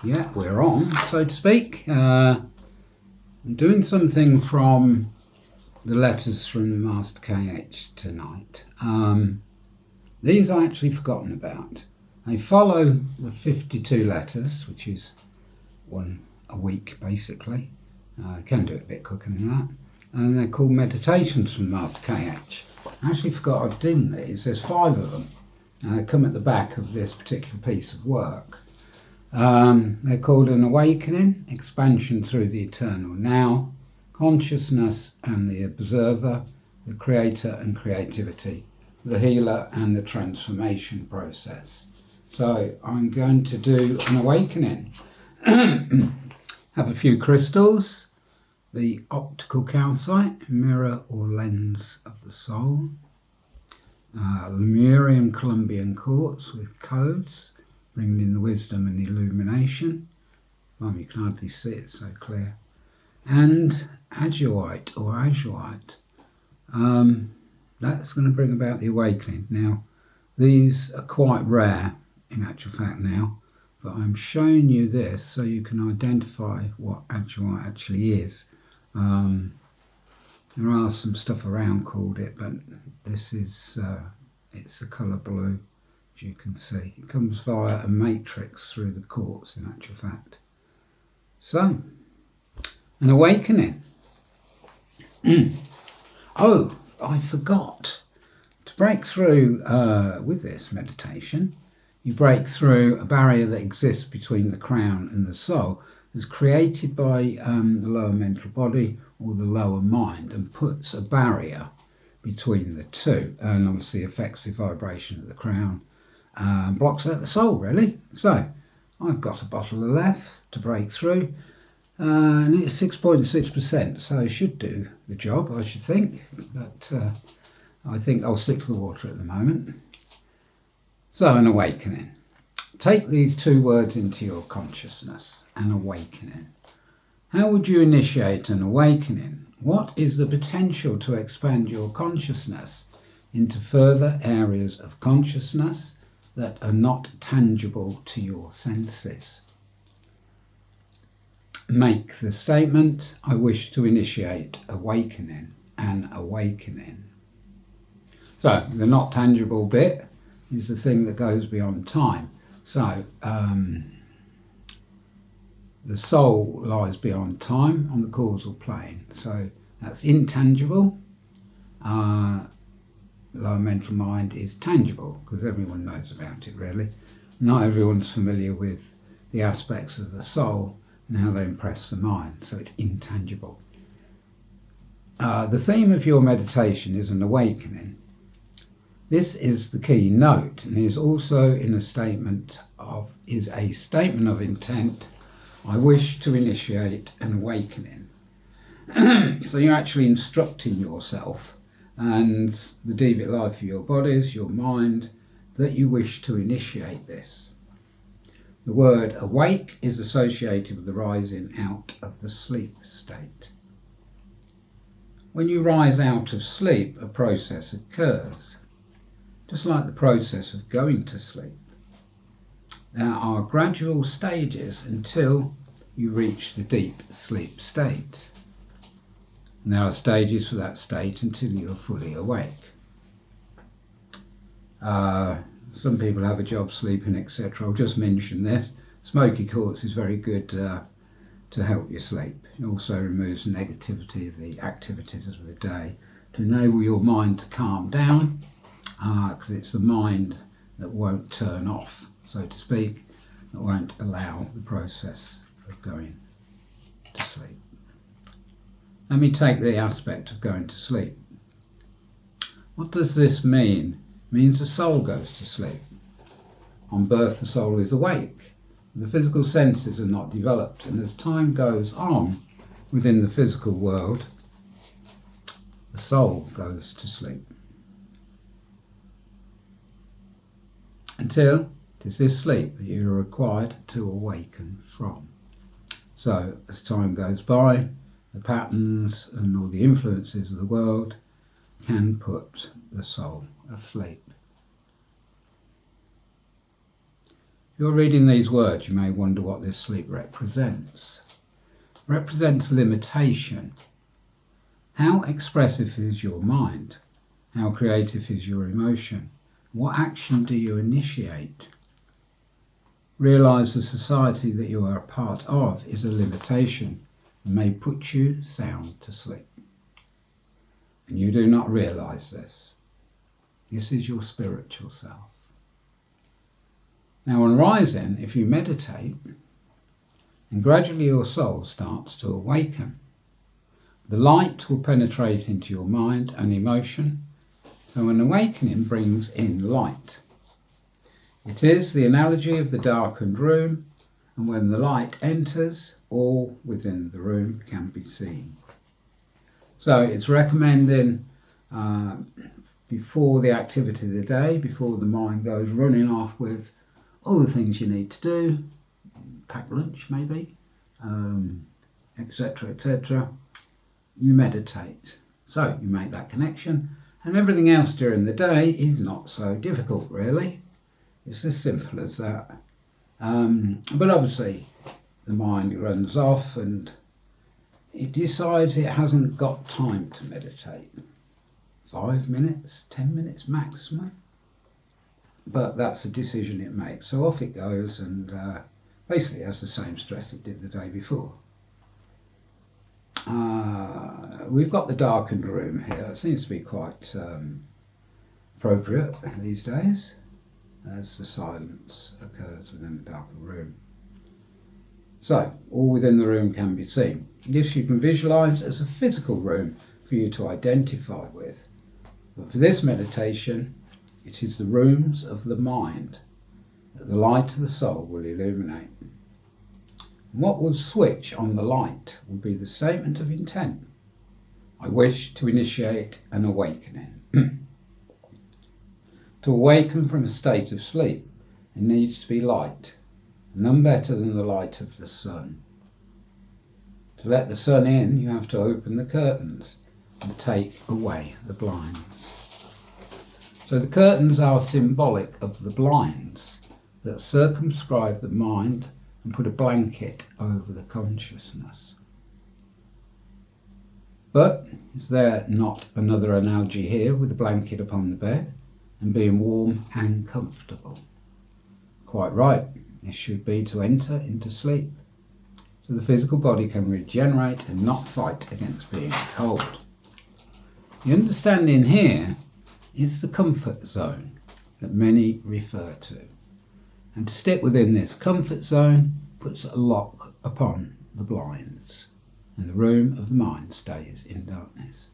Yeah, we're on, so to speak. I'm doing something from the letters from Master KH tonight. These I actually forgotten about. They follow the 52 letters, which is one a week basically. I can do it a bit quicker than that. And they're called meditations from Master KH. I actually forgot I'd done these. There's 5 of them. They come at the back of this particular piece of work. They're called an awakening, expansion through the eternal now, consciousness and the observer, the creator and creativity, the healer and the transformation process. So I'm going to do an awakening. Have a few crystals, the optical calcite, mirror or lens of the soul, lemurian Columbian quartz with codes, bringing in the wisdom and illumination. Well, you can hardly see it so clear. And ajoite or ajoite. That's going to bring about the awakening. Now, these are quite rare in actual fact now, but I'm showing you this so you can identify what ajoite actually is. There are some stuff around called it, but this is, it's the colour blue. You can see it comes via a matrix through the quartz in actual fact. So, an awakening. Oh, I forgot to break through with this meditation. You break through a barrier that exists between the crown and the soul. It's created by the lower mental body or the lower mind and puts a barrier between the two, and obviously affects the vibration of the crown. Blocks out the soul, really. So I've got a bottle of left to break through, and it's 6.6%, so it should do the job, I should think, but I think I'll stick to the water at the moment. So, an awakening. Take these 2 words into your consciousness, an awakening. How would you initiate an awakening? What is the potential to expand your consciousness into further areas of consciousness that are not tangible to your senses? Make the statement, I wish to initiate awakening, an awakening. So, the not tangible bit is the thing that goes beyond time. So, the soul lies beyond time on the causal plane. So, that's intangible. Lower mental mind is tangible, because everyone knows about it really. Not everyone's familiar with the aspects of the soul and how they impress the mind, so it's intangible. The theme of your meditation is an awakening. This is the key note, and is also in a statement of intent. I wish to initiate an awakening. So you're actually instructing yourself and the deviate life of your bodies, your mind, that you wish to initiate this. The word awake is associated with the rising out of the sleep state. When you rise out of sleep, a process occurs, just like the process of going to sleep. There are gradual stages until you reach the deep sleep state. And there are stages for that state until you're fully awake. Some people have a job sleeping, etc. I'll just mention this. Smoky quartz is very good to help you sleep. It also removes negativity of the activities of the day to enable your mind to calm down, because it's the mind that won't turn off, so to speak, that won't allow the process of going to sleep. Let me take the aspect of going to sleep. What does this mean? It means the soul goes to sleep. On birth, the soul is awake. The physical senses are not developed, and as time goes on within the physical world, the soul goes to sleep. Until it is this sleep that you are required to awaken from. So, as time goes by, the patterns and all the influences of the world can put the soul asleep. you're reading these words, you may wonder what this sleep represents. It represents limitation. How expressive is your mind? How creative is your emotion? What action do you initiate? Realise the society that you are a part of is a limitation and may put you sound to sleep. And you do not realise this. This is your spiritual self. Now on rising, if you meditate, and gradually your soul starts to awaken, the light will penetrate into your mind and emotion, so an awakening brings in light. It is the analogy of the darkened room, and when the light enters, all within the room can be seen. So it's recommending before the activity of the day, before the mind goes running off with all the things you need to do, pack lunch maybe, etc., etc., you meditate. So you make that connection, and everything else during the day is not so difficult really. It's as simple as that. But obviously the mind runs off and it decides it hasn't got time to meditate. 5 minutes, 10 minutes maximum. But that's the decision it makes. So off it goes and basically has the same stress it did the day before. We've got the darkened room here. It seems to be quite appropriate these days as the silence occurs within the darkened room. So, all within the room can be seen. This you can visualise as a physical room for you to identify with. But for this meditation, it is the rooms of the mind that the light of the soul will illuminate. What will switch on the light will be the statement of intent. I wish to initiate an awakening. To awaken from a state of sleep, it needs to be light, none better than the light of the sun. To let the sun in, you have to open the curtains and take away the blinds. So the curtains are symbolic of the blinds that circumscribe the mind and put a blanket over the consciousness. But is there not another analogy here with the blanket upon the bed and being warm and comfortable? Quite right, this should be to enter into sleep, so the physical body can regenerate and not fight against being cold. The understanding here is the comfort zone that many refer to. And to stick within this comfort zone puts a lock upon the blinds, and the room of the mind stays in darkness.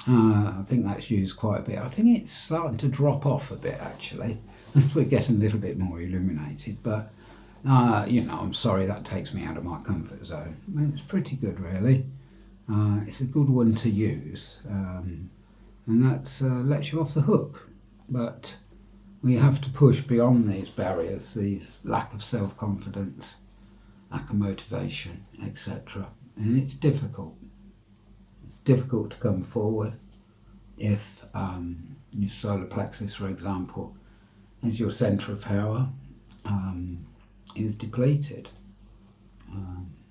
I think that's used quite a bit. I think it's starting to drop off a bit actually, as we're getting a little bit more illuminated, but I'm sorry that takes me out of my comfort zone. I mean, it's pretty good really. It's a good one to use, and that lets you off the hook. But we have to push beyond these barriers, these lack of self-confidence, lack of motivation, etc. And it's difficult. It's difficult to come forward if your solar plexus, for example, is your centre of power, is depleted.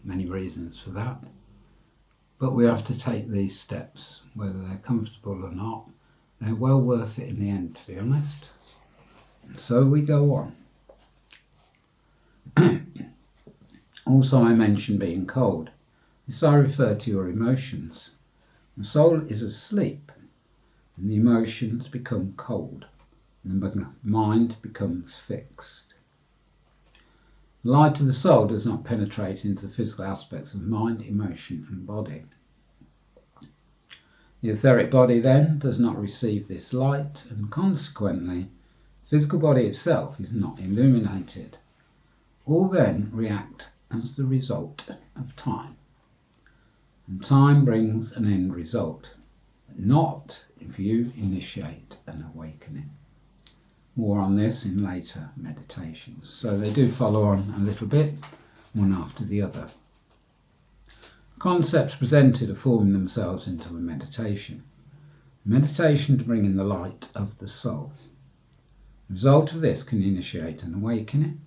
Many reasons for that. But we have to take these steps, whether they're comfortable or not. They're well worth it in the end, to be honest. So we go on. Also, I mentioned being cold. This I refer to your emotions. The soul is asleep, and the emotions become cold, and the mind becomes fixed. The light of the soul does not penetrate into the physical aspects of mind, emotion, and body. The etheric body then does not receive this light, and consequently, the physical body itself is not illuminated. All then react as the result of time. And time brings an end result, but not if you initiate an awakening. More on this in later meditations. So they do follow on a little bit, one after the other. Concepts presented are forming themselves into a meditation. Meditation to bring in the light of the soul. The result of this can initiate an awakening.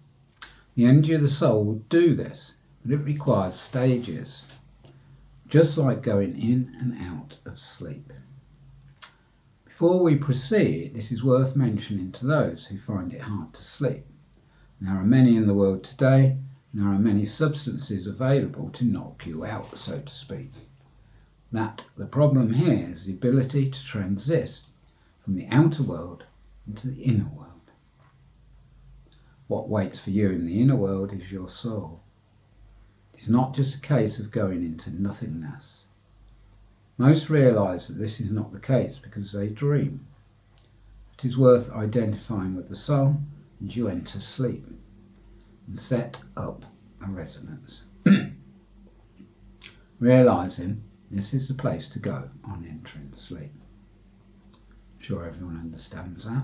The energy of the soul will do this, but it requires stages, just like going in and out of sleep. Before we proceed, it is worth mentioning to those who find it hard to sleep. There are many in the world today, and there are many substances available to knock you out, so to speak. That the problem here is the ability to transit from the outer world into the inner world. What waits for you in the inner world is your soul. It is not just a case of going into nothingness. Most realise that this is not the case because they dream. It is worth identifying with the soul as you enter sleep and set up a resonance. Realising this is the place to go on entering sleep. I'm sure everyone understands that.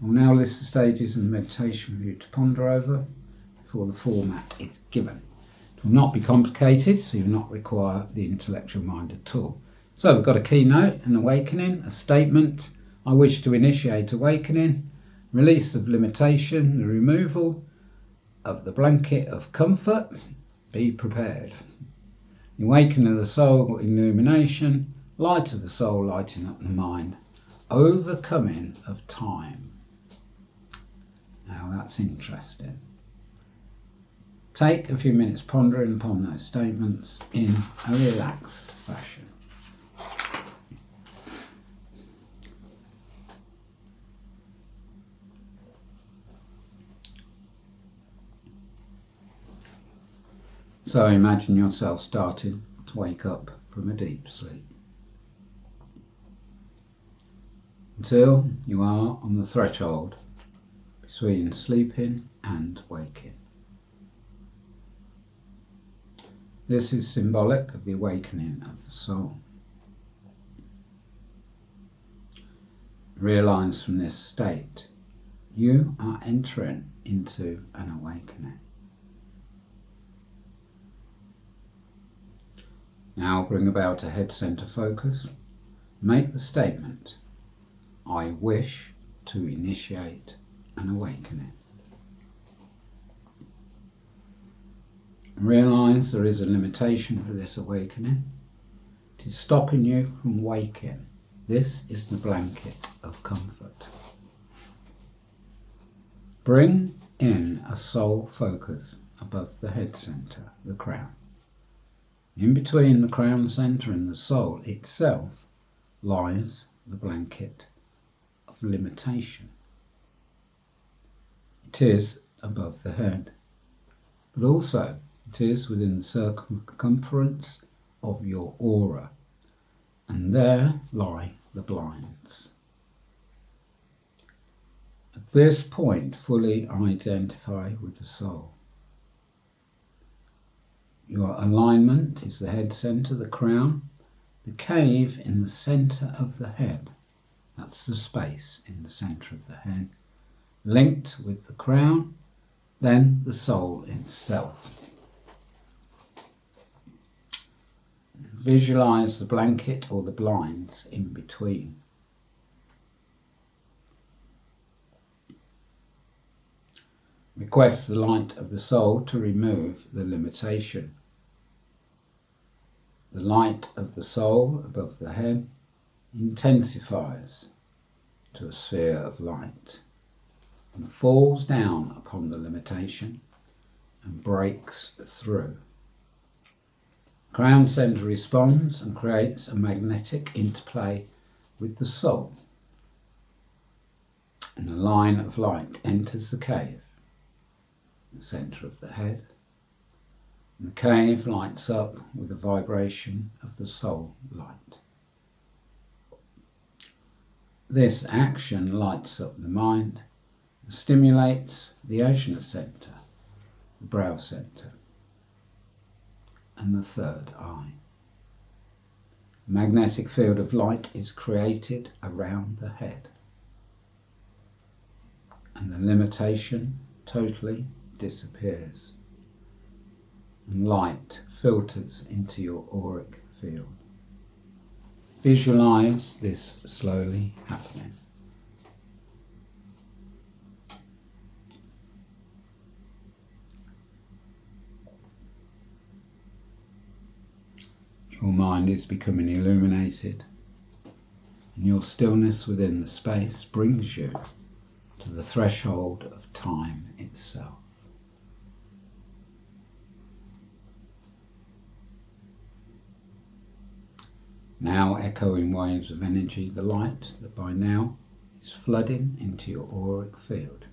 I'll now list the stages in the meditation for you to ponder over before the format is given. It will not be complicated, so you will not require the intellectual mind at all. So we've got a keynote, an awakening, a statement. I wish to initiate awakening, release of limitation, the removal of the blanket of comfort. Be prepared. The awakening of the soul, illumination, light of the soul lighting up the mind, overcoming of time. Now that's interesting. Take a few minutes pondering upon those statements in a relaxed fashion. So imagine yourself starting to wake up from a deep sleep, until you are on the threshold between sleeping and waking. This is symbolic of the awakening of the soul. Realise from this state, you are entering into an awakening. Now bring about a head center focus. Make the statement, I wish to initiate an awakening. Realise there is a limitation for this awakening. It is stopping you from waking. This is the blanket of comfort. Bring in a soul focus above the head center, the crown. In between the crown center and the soul itself lies the blanket of limitation. It is above the head, but also it is within the circumference of your aura, and there lie the blinds. At this point, fully identify with the soul. Your alignment is the head center, the crown, the cave in the center of the head. That's the space in the center of the head, linked with the crown, then the soul itself. Visualize the blanket or the blinds in between. Request the light of the soul to remove the limitation. The light of the soul above the head intensifies to a sphere of light and falls down upon the limitation and breaks through. Crown center responds and creates a magnetic interplay with the soul, and a line of light enters the cave, the center of the head, and the cave lights up with the vibration of the soul light. This action lights up the mind and stimulates the ajna center, the brow center, and the third eye. A magnetic field of light is created around the head, and the limitation totally disappears, and light filters into your auric field. Visualize this slowly happening. Your mind is becoming illuminated, and your stillness within the space brings you to the threshold of time itself. Now echoing waves of energy, the light that by now is flooding into your auric field,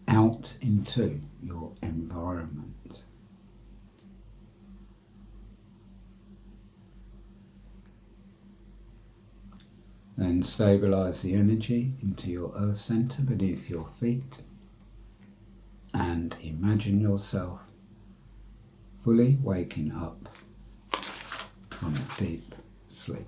out into your environment. Then stabilize the energy into your earth center beneath your feet and imagine yourself fully waking up from a deep sleep.